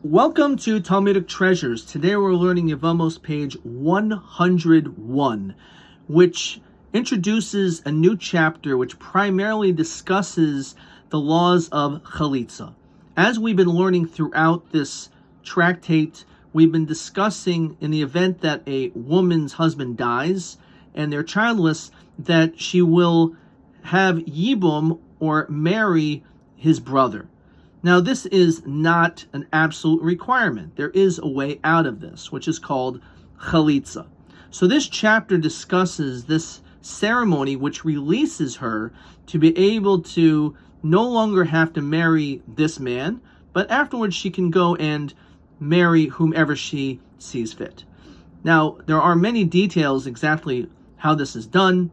Welcome to Talmudic Treasures. Today we're learning Yevamot page 101, which introduces a new chapter which primarily discusses the laws of Chalitzah. As we've been learning throughout this tractate, we've been discussing in the event that a woman's husband dies and they're childless, that she will have Yibum or marry his brother. Now, this is not an absolute requirement. There is a way out of this, which is called Chalitzah. So this chapter discusses this ceremony which releases her to be able to no longer have to marry this man, but afterwards she can go and marry whomever she sees fit. Now, there are many details exactly how this is done.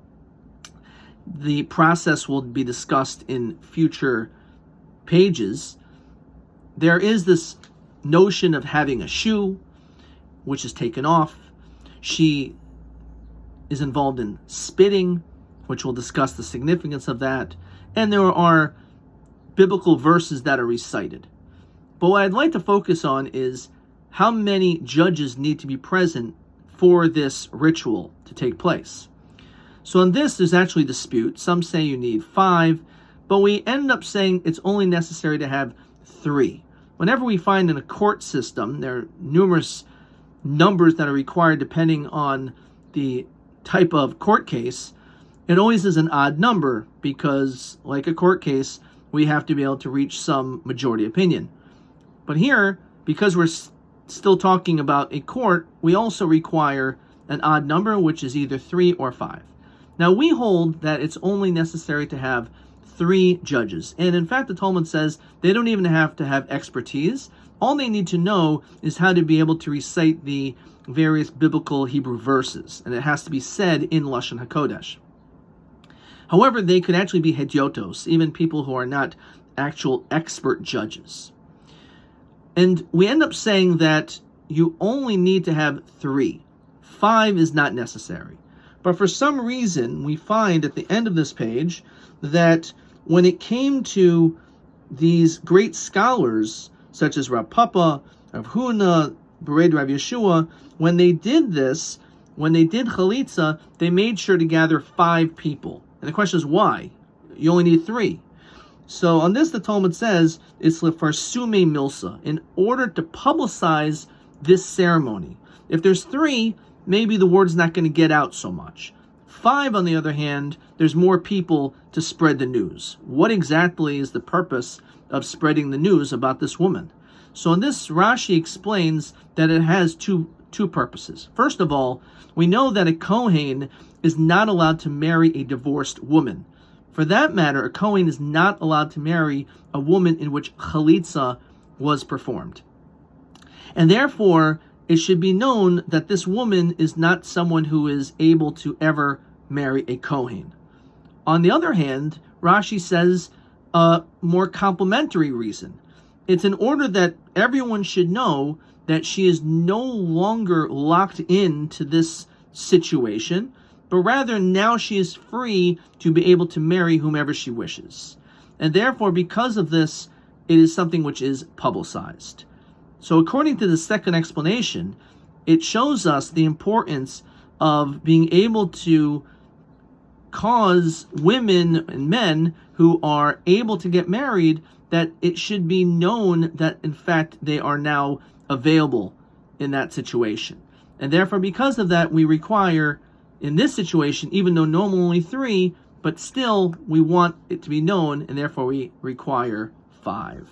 The process will be discussed in future pages. There is this notion of having a shoe, which is taken off. She is involved in spitting, which we'll discuss the significance of that. And there are biblical verses that are recited. But what I'd like to focus on is how many judges need to be present for this ritual to take place. So on this, there's actually dispute. Some say you need 5, but we end up saying it's only necessary to have 3. Whenever we find in a court system, there are numerous numbers that are required depending on the type of court case. It always is an odd number because, like a court case, we have to be able to reach some majority opinion. But here, because we're still talking about a court, we also require an odd number, which is either 3 or 5. Now, we hold that it's only necessary to have 3 judges. And in fact, the Talmud says they don't even have to have expertise. All they need to know is how to be able to recite the various biblical Hebrew verses. And it has to be said in Lashon HaKodesh. However, they could actually be hedyotos, even people who are not actual expert judges. And we end up saying that you only need to have 3. 5 is not necessary. But for some reason, we find at the end of this page that when it came to these great scholars, such as Rav Papa, Rav Huna, Bered Rav Yeshua, when they did this, when they did Chalitzah, they made sure to gather 5 people. And the question is, why? You only need 3. So on this, the Talmud says, it's lefarsume milsa, in order to publicize this ceremony. If there's 3, maybe the word's not going to get out so much. 5, on the other hand, there's more people to spread the news. What exactly is the purpose of spreading the news about this woman? So in this, Rashi explains that it has two purposes. First of all, we know that a Kohen is not allowed to marry a divorced woman. For that matter, a Kohen is not allowed to marry a woman in which Chalitzah was performed. And therefore, it should be known that this woman is not someone who is able to ever marry a Kohen. On the other hand, Rashi says a more complementary reason. It's in order that everyone should know that she is no longer locked into this situation, but rather now she is free to be able to marry whomever she wishes. And therefore, because of this, it is something which is publicized. So according to the second explanation, it shows us the importance of being able to cause women and men who are able to get married, that it should be known that in fact they are now available in that situation. And therefore, because of that, we require, in this situation, even though normally only 3, but still we want it to be known, and therefore we require 5.